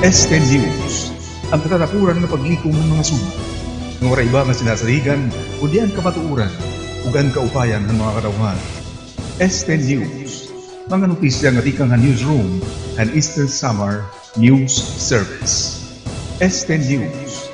Este News, ang katatapuran ng paglikom ng mga sumo. Ng iba nga sinasarigan, kudian kapatuuran, ugan kaupayan ng mga kadauhan. Este News, mga notisya nga tikang newsroom and Eastern Summer News Service. Este News.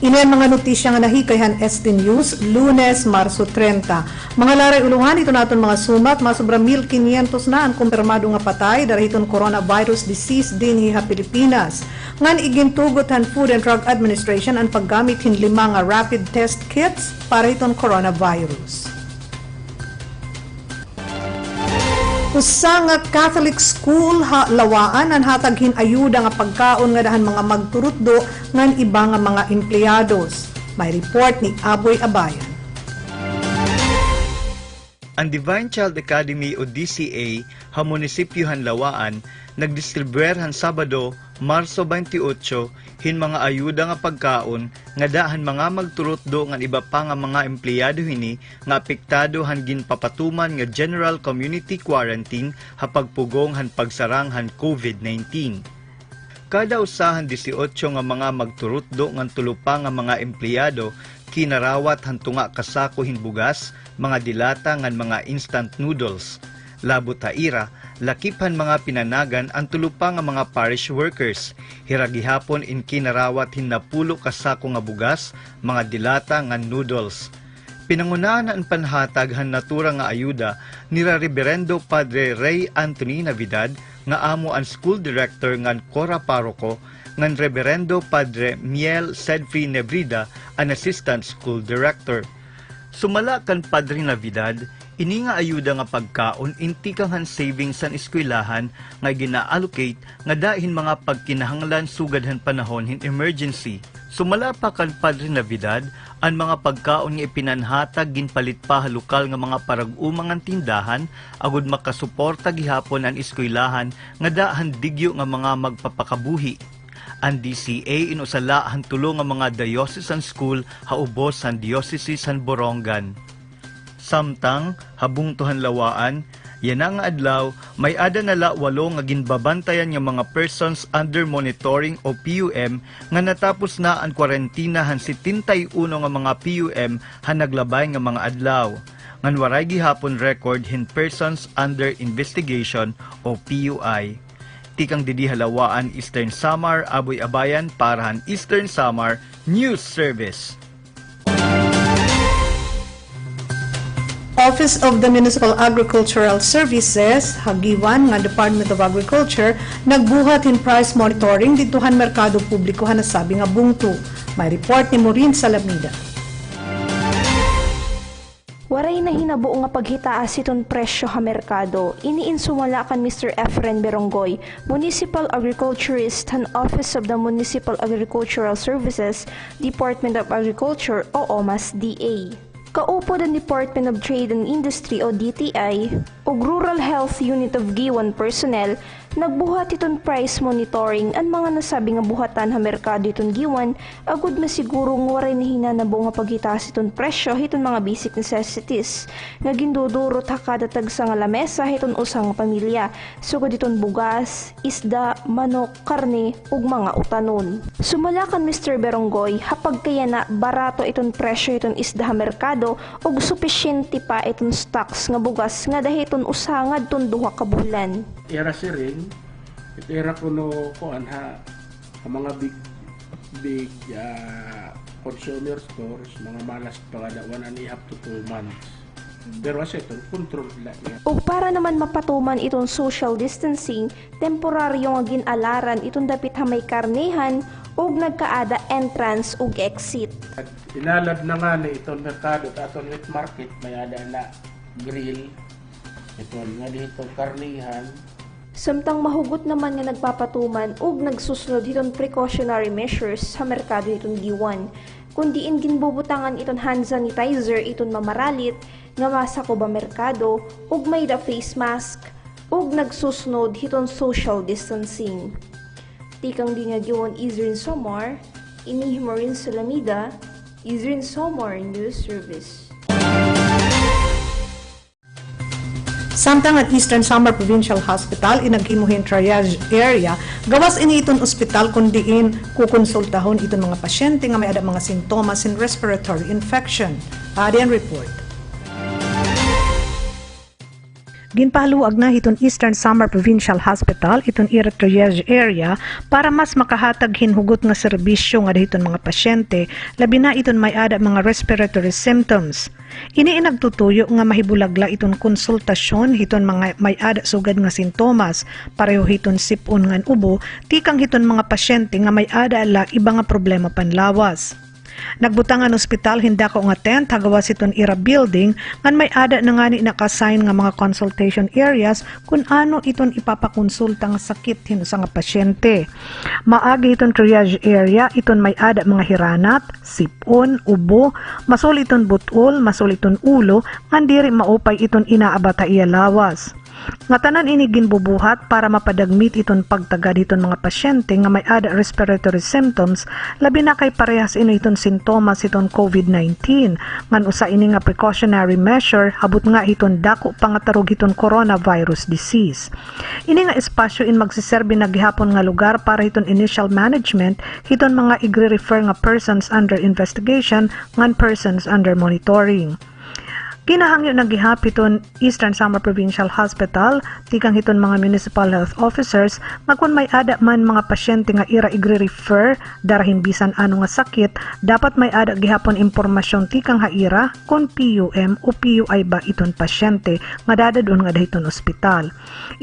Ini ang mga notisya nga nahikayhan Este News, Lunes, Marso 30. Mga laray uluhan, ito naton mga sumat, mga sobra 1,500 na ang kumpirmado nga patay darahiton coronavirus disease din hiha Pilipinas. Ngan igintugot han Food and Drug Administration ang paggamit hin 5 nga rapid test kits para hiton coronavirus. Usa nga Catholic school lawaan ang hataghin ayuda nga pagkaon nga dahan mga magturutdo ngan iba nga mga empleyados. May report ni Aboy Abayan. Ang Divine Child Academy o DCA ha munisipyohan Lawaan nagdistribuer han Sabado, Marso 28 hin mga ayuda nga pagkaon nga dahan mga magturutdo nga iba pa nga mga empleyado hini nga apektado han ginpapatuman nga General Community Quarantine ha pagpugong han pagsarang han COVID-19. Kada usahan 18 nga mga magturutdo nga tulupa nga mga empleyado kinarawat han tunga kasako hin bugas, mga dilata ngan mga instant noodles. Labo taira, lakiphan mga pinanagan ang tulupa nga mga parish workers. Hiragihapon in kinarawat hin napulo kasako nga bugas, mga dilata ngan noodles. Pinangunahan ang panhatag han natura nga ayuda ni Reverendo Padre Ray Anthony Navidad nga amo ang school director ngan Cora Parroco ngan Reverendo Padre Miel Sedfrey Nebrida ang assistant school director. Sumala kan Padre Navidad, ini nga ayuda nga pagkaon inti kang han savings san eskwelahan nga gina-allocate nga dahin mga pagkinahanglan sugad han panahon hin emergency. Sumala pa kan Padre Navidad, ang mga pagkaon nga ipinanhatag ginpalit pa lokal nga mga parag-umangan tindahan agud makasuporta gihapon ang eskwelahan nga dahan digyo nga mga magpapakabuhi. Ang DCA inusala han tulo nga mga diocesan school haubos han diocese han Borongan. Samtang habung tuhan Lawaan, yan nga adlaw may ada nala 8 nga ginbabantayan nga mga persons under monitoring o PUM nga natapos na ang kwarentina han 71 nga mga PUM han naglabay nga mga adlaw. Ngan waray gihapon record hin persons under investigation o PUI. Tikang didiha Lawaan, Eastern Samar, Aboy Abayan para han Eastern Samar News Service. Office of the Municipal Agricultural Services, hagiwan nga Department of Agriculture, nagbuhat in price monitoring dituhan merkado publiko hanasabi nga bungto. May report ni Maureen Salamida. Waray na hinabo nga paghitaas iton presyo ha merkado. Iniinsumala kan Mr. Efren Berongoy, Municipal Agriculturist han Office of the Municipal Agricultural Services, Department of Agriculture o OMAS-DA. Kaupo ng Department of Trade and Industry o DTI o Rural Health Unit of Giwan personnel, nagbuhat iton price monitoring ang mga nasabi nga buhatan ha merkado iton Giwan agud masiguro nga waray na hinanabo nga paghitaas iton presyo iton mga basic necessities nga gindudurot ha kada tagsa nga lamesa iton usang pamilya sugod iton bugas, isda, manok, karne ug mga utanon. Sumala kan Mr. Berongoy hapag kaya na barato iton presyo iton isda ha merkado ug supisyente pa iton stocks nga bugas nga dahiton usangad ton duha ka bulan. Era si rin, era kuno ko anha ang mga big consumer stores, mga malas pangadawan ani up to 2 months. Pero kasi ito, control lang niya. O para naman mapatuman itong social distancing, temporaryo nga ginalaran itong dapit ha may karnehan ug nagkaada entrance ug exit. At inalad na nga ni itong merkado at atong wet market, may ada na grill, ito nga dito karnihan. Samtang mahugot naman nga nagpapatuman ug nagsusunod itong precautionary measures sa merkado itong Giwan. Kundiin ginbubutangan itong hand sanitizer itong mamaralit nga masako ba merkado ug may da face mask ug nagsusunod itong social distancing. Tikang di nga Giwan Izrin Somar, ini Maureen Salamida, Izrin Somar News Service. Samtang ang Eastern Samar Provincial Hospital inaghimuhin triage area, gawas ini iton ospital kundiin kukonsultahon iton mga pasyente nga may ada mga sintomas in respiratory infection. Arian report. Ginpahaluag na iton Eastern Samar Provincial Hospital iton ira triage area para mas makahatag hinhugot nga serbisyo nga dahiton mga pasyente labi na iton may ada mga respiratory symptoms. Ini inagtutuyo nga mahibulagla iton konsultasyon hiton mga may ada sugad nga sintomas pareho hiton sipon ngan ubo tikang hiton mga pasyente nga may ada la iba nga problema panlawas. Nagbutang ang ospital hinda ko nga tent hagawas iton ira building ngan may ada na nga ni nakasign nga mga consultation areas kung ano iton ipapakonsulta nga sakit hino sa nga pasyente. Maagi iton triage area iton may ada mga hiranat, sipon, ubo, masul iton butol, masul iton ulo ngan diri maupay iton inaabata iya lawas. Nga tanan ini ginbubuhat para mapadagmit iton pagtagad iton mga pasyente nga may ada respiratory symptoms labi na kay parehas ini iton sintomas iton COVID-19 ngan usa ini nga precautionary measure abot nga iton dako pangatarog iton coronavirus disease. Ini nga espasyo in magsiserbi na gihapon nga lugar para iton initial management iton mga igre-refer nga persons under investigation ngan persons under monitoring. Kinahangyo nagihapiton Eastern Samar Provincial Hospital tikang hiton mga municipal health officers magkun may ada man mga pasyente nga ira igre-refer darahin bisan ano nga sakit dapat may ada gihapon impormasyon tikang haira kung PUM o PUI ba iton pasyente nga dadadon nga dahiton ospital.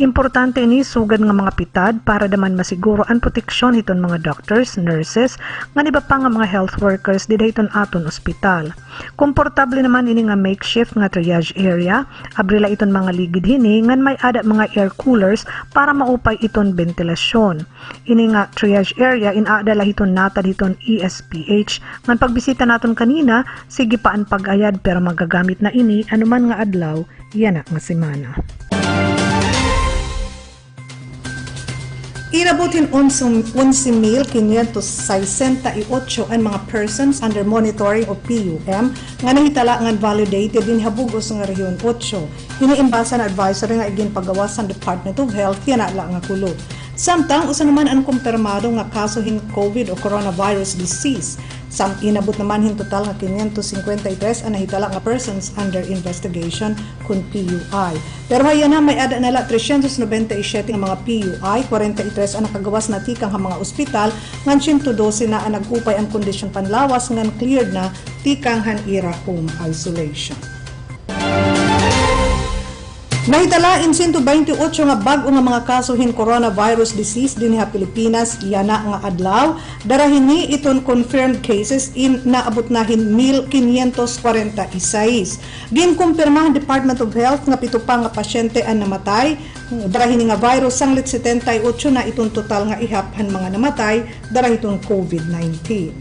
Importante ini sugad nga mga pitad para daman masiguro ang proteksyon hiton mga doctors, nurses nga iba pa nga mga health workers di dahiton aton ospital. Komportable naman ini nga makeshift nga triage area, abrila iton mga ligid hini ngan may ada mga air coolers para maupay iton ventilasyon. Ini nga triage area inaadala hiton nata diton ESPH ngan pagbisita naton kanina sige paan pag-ayad pero magagamit na ini anuman nga adlaw yana nga semana. Inabutin 11,568 ang mga persons under monitoring o PUM nga nahitala nga validated din habugos nga Rehiyon 8. Iniimbasa na advisory nga igin pagawas sa Department of Health yan nga kulo. Samtang usa naman ang kumpirmado nga kaso hin COVID o coronavirus disease. Inabot naman hin total nga 553 ang nahitala nga persons under investigation kun PUI. Pero hayan na may ada nala 397 nga mga PUI, 43 ang nakagawas na tikang nga mga ospital, ngan 112 na ang nag-upay ang kondisyon panlawas ngan cleared na tikang hanira home isolation. Nahitala in 128 nga bag-o nga mga kaso hin coronavirus disease dinha Pilipinas yana nga adlaw darahin ni iton confirmed cases in naabot na hin 1,546. Ginkumpirma ang Department of Health nga 7 pa nga pasyente ang namatay darahin nga virus sanglit 78 na iton total nga ihaphan mga namatay darahin itong COVID-19.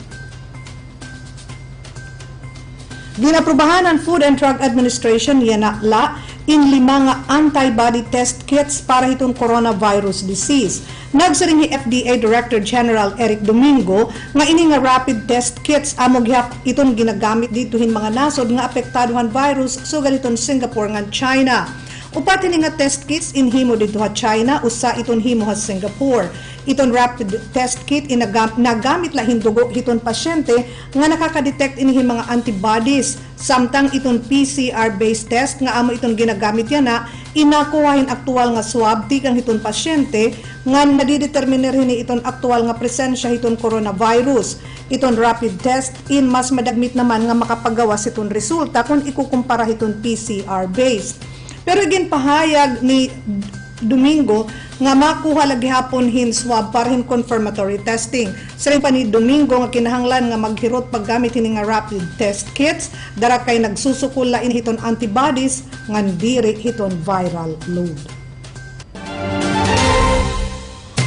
Ginaprubahan ang Food and Drug Administration yana la in 5 nga antibody test kits para itong coronavirus disease. Nagsiring ni FDA Director General Eric Domingo nga ini nga rapid test kits amo gihap itong ginagamit ditohin mga nasod nga apektaduhan virus sugad itong Singapore nga China. Upat ini nga test kits inhimo dito ha China usa iton himo ha Singapore. Iton rapid test kit nagamit la hindugo hiton pasyente nga nakaka-detect ini mga antibodies samtang iton PCR based test nga amo iton ginagamit yana inakuhahin aktual nga swab tikang hiton pasyente nga nadideterminer hini iton aktual nga presensya hiton coronavirus. Iton rapid test in mas madagmit naman nga makapagawas iton resulta kung ikukumpara hiton PCR based. Pero ginpahayag ni Domingo nga makuha lagi hapon hin swab para hin confirmatory testing. Siring pa ni Domingo nga kinahanglan nga maghirot paggamit hini nga rapid test kits dara kay nagsusukol lain hiton antibodies ngan diri hiton viral load.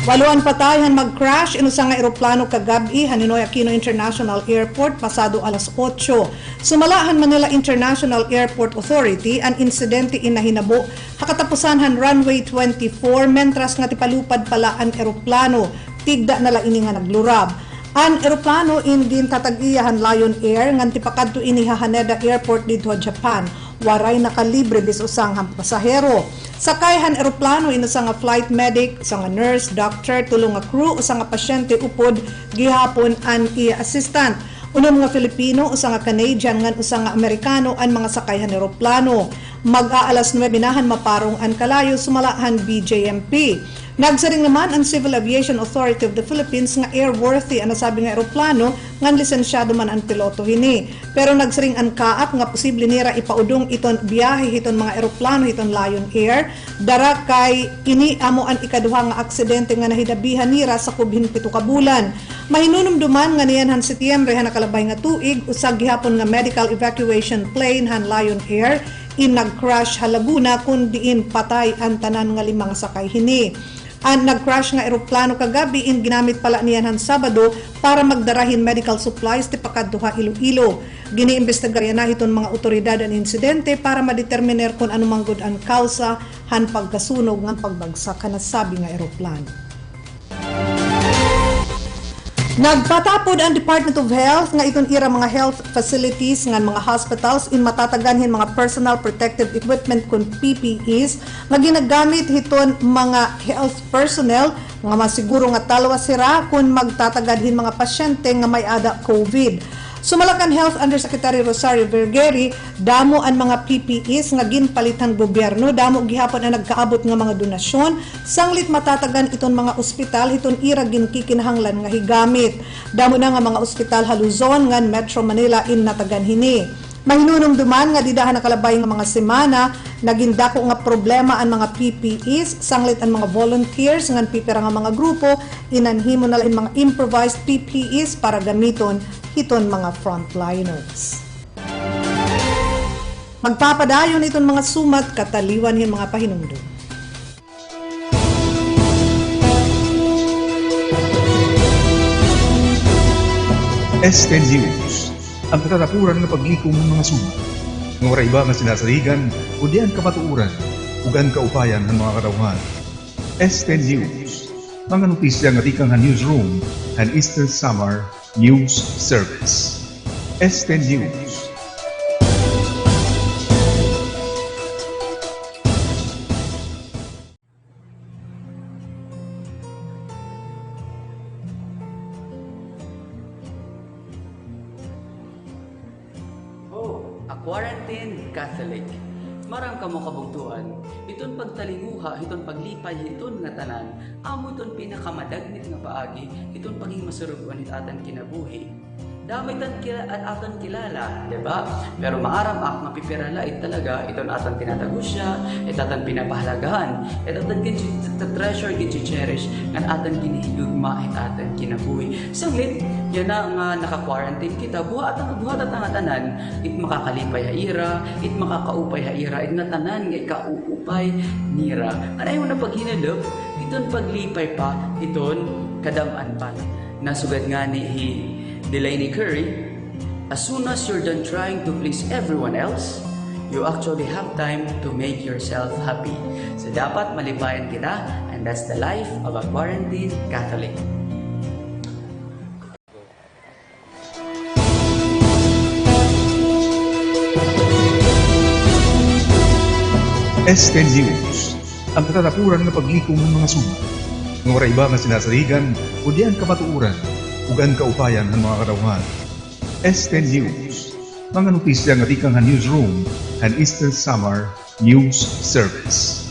Waluan patayan mag-crash inusa nga eroplano kagabi Haninoy Aquino International Airport pasado alas 8. Sumalahan Manila International Airport Authority ang insidente inahinabo hakatapusan han runway 24 mentras nga tipalupad pala ang eroplano tigda nala ini nga naglurab. Ang eroplano in din tatag-iyahan Lion Air ngan tipakadto ini Haneda Airport dito Japan. waray nakalibre bis usang pasahero. Sakayhan eroplano inusa nga flight medic, usa nga nurse, doctor, tulong nga crew, usa nga pasyente upod gihapon an assistant. Unang mga Filipino, usa nga Canadian ngan usa nga Amerikano an mga sakayhan eroplano. Mag-aalas 9 nahan maparong an kalayo sumalahan BJMP. Nagsaring naman ang Civil Aviation Authority of the Philippines nga airworthy ang nasabi nga eroplano ngan lisensyado man ang piloto hini. Pero nagsaring ang kaap nga posible nira ipaudong iton biyahe hiton mga eroplano hiton Lion Air dara kay kini amo ang ikaduha nga aksidente nga nahidabihan nira sa kubhin 7 ka bulan. Mahinunumduman nga niyan han Setyembre han nakalabay nga tuig usag gihapon nga medical evacuation plane han Lion Air in nag-crash ha Laguna kun diin patay ang tanan nga 5 sakay hini. Ang nag-crash nga eroplano kagabi in ginamit pala niyan han Sabado para magdarahin medical supplies ti pakadduha Iloilo. Giniimbestigarya na hiton mga otoridad ang insidente para madeterminer kung anumang gud ang kausa han pagkasunog ng pagbagsak ka nasabi nga eroplano. Nagpatapod ang Department of Health nga iton ira mga health facilities nga mga hospitals in matataganhin mga personal protective equipment kun PPEs nga ginagamit hiton mga health personnel nga masiguro nga talwa sira kun magtatagadhin mga pasyente nga may ada COVID. Sumalakan Health Undersecretary Rosario Vergeri, damo ang mga PPEs nga ginpalitan gobyerno, damo gihapon ang nagkaabot nga mga donasyon, sanglit matatagan iton mga ospital, hiton ira ginkikinahanglan nga higamit. Damo na nga mga ospital haluzon ngan Metro Manila in natagan hini. Mahinunumduman nga didahan nakalabay nga mga semana, naging dako nga problema ang mga PPEs, sanglit ang mga volunteers ngan pipira nga mga grupo, inanhimo na lang mga improvised PPEs para gamiton hiton mga frontliners. Magpapadayon iton mga sumat kataliwan hin mga pahinungdon. Este News, ang katatapuran ng paglikom ng mga sumat. Ng iba nga sinasaligan, o diyan kapatuuran, ugan kaupayan ng mga kadauhan. Este News, mga notisya nga tikang newsroom and Eastern Summer News Service. Este News. A quarantine Catholic. Marang kamo kabugtuan, iton pagtalinguha, iton paglipay, iton nga tanan, amo iton pinakamadagmit nga paagi, iton paging masurugan it atan kinabuhi. Damay tan at atan kilala, diba? Pero maaram ak nga pipirala it talaga, iton atan tinatagos siya, atan pinapahalagahan, atan treasure, cherish, at atan kinihigugma, atan kinabuhi. Sanglit, yan na nga naka-quarantine kita, buhat at nga tanan, it makakalipay haira, it makakaupay haira, it nga tanan, nga ikauupay nira. Anayon na paghinalap, iton paglipay pa, iton kadaman pa. Nasugad nga ni Delaney Curry, as soon as you're done trying to please everyone else, you actually have time to make yourself happy. So dapat malipayan kita, and that's the life of a quarantine Catholic. Este News, ang katatapuran ng paglikom ng mga sumat. Ng iba nga sinasaligan, o diyan kapatuuran, ugan kaupayan ng mga kadauhan. Este News, mga notisya nga tikang newsroom and Eastern Summer News Service.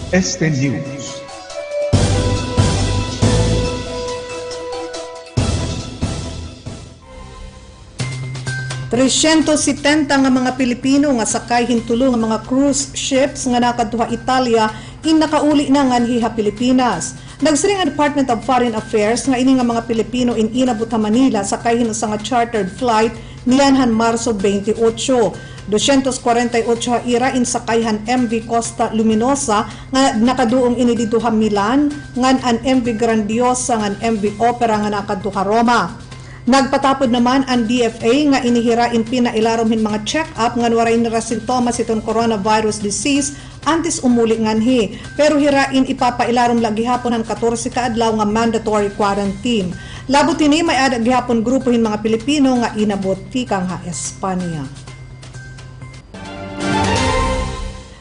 Este News. $370 nga mga Pilipino nga sakay hintulo nga mga cruise ships nga nakadtuha Italia in nakauli na nganhiha Pilipinas. Nagsiring ang Department of Foreign Affairs nga ini nga mga Pilipino in inabot ha Manila sakay hinusa nga chartered flight niyanhan Marso 28. 248 ha ira in sakayhan MV Costa Luminosa nga nakaduong ini dito ha Milan ngan an MV Grandiosa ngan MV Opera nga nakadto ha Roma. Nagpatapod naman ang DFA nga inihirain pinailarom hin mga check-up nga waray nira sintomas itong coronavirus disease antes umuli nganhi. Pero hirain ipapailarom lagi hapon ang 14 ka adlaw nga mandatory quarantine. Labot ini may ada gihapon grupo hin mga Pilipino nga inabot tikang ha Espanya.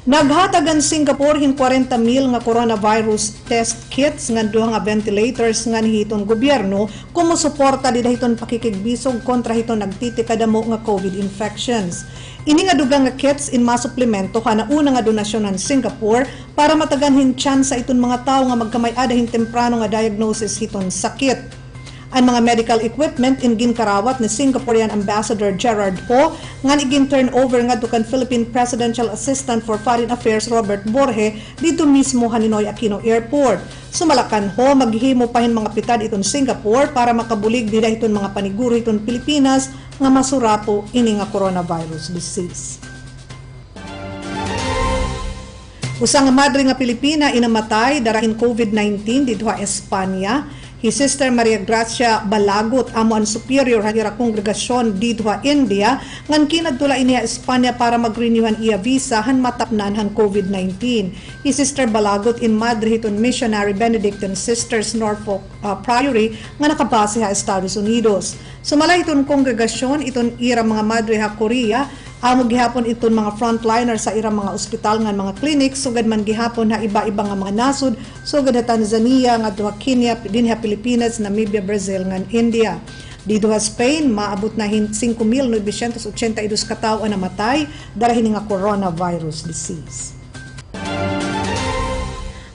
Naghatagan Singapore hin 40,000 nga coronavirus test kits nga duha nga ventilators nga nihiton gobyerno kumusuporta di dahiton pakikigbisog kontra hiton nagtitikadamo nga COVID infections. Ini nga dugang nga kits in masuplemento kana una nga donasyon ng Singapore para mataganhin tsansa iton mga tao nga magkamay-ada hin temprano nga diagnosis hiton sakit. Ang mga medical equipment in ginkarawat ni Singaporean Ambassador Gerard Ho nga igin turnover nga dukan Philippine Presidential Assistant for Foreign Affairs Robert Borge dito mismo Haninoy Aquino Airport. Sumalakan Ho maghihimo pa hin mga pitad iton Singapore para makabulig dira iton mga paniguro iton Pilipinas nga masurapo ini nga coronavirus disease. Usang madre nga Pilipina inamatay darahin COVID-19 dito sa Espanya. Hi Sister Maria Gracia Balagot amo ang superior hira kongregasyon dito sa India ngan kinadtula ini Espanya para mag-renewhan iya visa han matapnan han COVID-19. Hi Sister Balagot in Madrid hiton Missionary Benedictine Sisters Norfolk Priory nga nakabase sa Estados Unidos. Sumala iton kongregasyon iton ira mga madre ha Korea amo gihapon iton mga frontliner sa irang mga ospital nga mga clinics sugad man gihapon ha iba-iba nga mga nasud sugad sa Tanzania nga duha Kenya dinha Pilipinas, Namibia, Brazil ngan India. Dito sa Spain maabot na 5,982 katao ang namatay dahil nga coronavirus disease.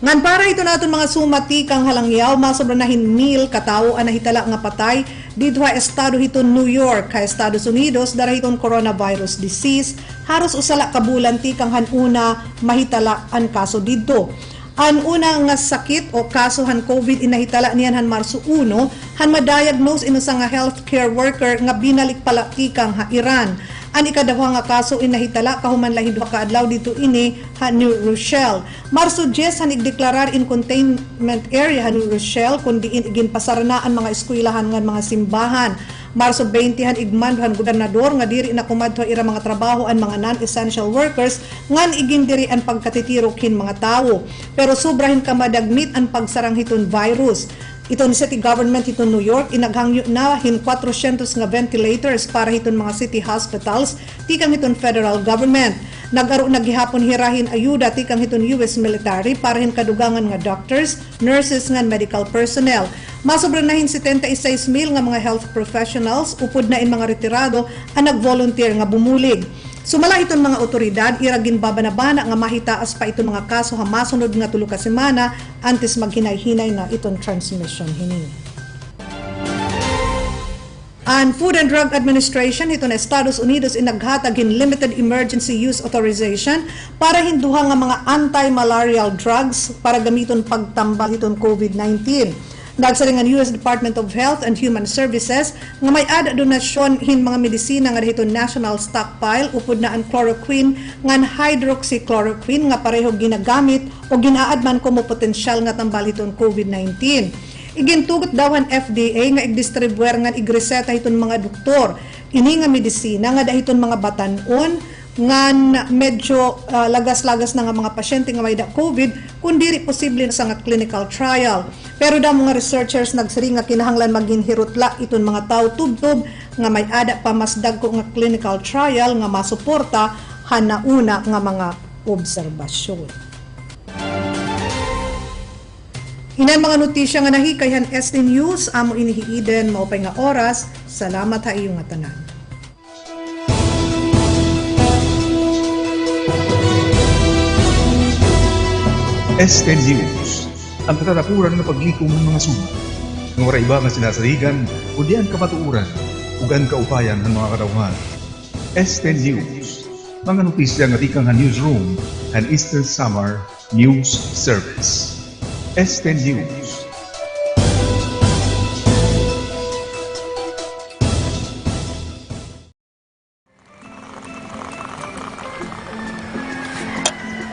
Ngan para ito naton mga sumati kang halangyaw masobra na 1,000 katao ang nahitala nga patay dito sa estado hiton New York ka Estados Unidos dahil hiton coronavirus disease haros usala ka bulan ti kang hanuna mahitala ang kaso dito. Ang una nga sakit o kaso han COVID inahitala niyan han Marso 1 han ma-diagnose inusa nga healthcare worker nga binalik pala ti kang ha Iran. Ang ikadawa nga kaso inahitala kahuman lahi duha ka adlaw dito ini ha New Rochelle. Marso 10 han igdeklarar in containment area ha New Rochelle kundi igin pasarna ang mga eskwelahan ngan mga simbahan. Marso 20 han igmando han gobernador nga diri na kumadto ira mga trabaho ang mga non-essential workers ngan igin diri ang pagkatitiro kin mga tawo. Pero sobrahin ka madagmit ang pagsarang hiton virus. Iton city government hiton New York inaghangyo na hin 400 nga ventilators para hiton mga city hospitals tikang hiton federal government. Nagaro naghihapon hirahin ayuda tikang hiton US military para hin kadugangan nga doctors, nurses ngan medical personnel. Masobra na hin 76,000 nga mga health professionals upod na in mga retirado ang nag-volunteer nga bumulig. Sumala iton mga otoridad iragin babanabana nga mahitaas pa iton mga kaso ha masunod nga tulo ka semana antes maghinay-hinay na iton transmission hini. Ang Food and Drug Administration iton Estados Unidos inaghatag in limited emergency use authorization para hinduha nga mga anti-malarial drugs para gamiton pagtambal iton COVID-19. Nagsaring ang US Department of Health and Human Services nga may ada donasyon hin mga medisina nga dito national stockpile upod na ang chloroquine ngan hydroxychloroquine nga pareho ginagamit o ginaad man como potensyal nga tambal hiton COVID-19. Igintugot daw ang FDA nga igdistribuer nga igreseta hiton mga doktor ini nga medisina nga dahiton mga batanon ngan medyo lagas-lagas na nga mga pasyente nga may da COVID kung diri posible sa nga clinical trial. Pero daw mga researchers nagsiri nga kinahanglan maginhirutla iton mga tao tubtob nga may ada pa mas dagko nga clinical trial nga masuporta hanauna nga mga obserbasyon. Inan mga notisya nga nahikayan Este News amo inihiiden maupay nga oras. Salamat ha iyong nga tanan. Este News, ang katatapuran ng paglikom ng mga sumat. Ng iba nga sinasaligan, o diyan kapatuuran, ugan kaupayan ng mga kadauhan. Este News, mga notisya nga tikang ha newsroom and Eastern Summer News Service. Este News.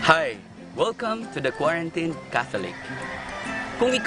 Hi! Welcome to the Quarantine Catholic. Kung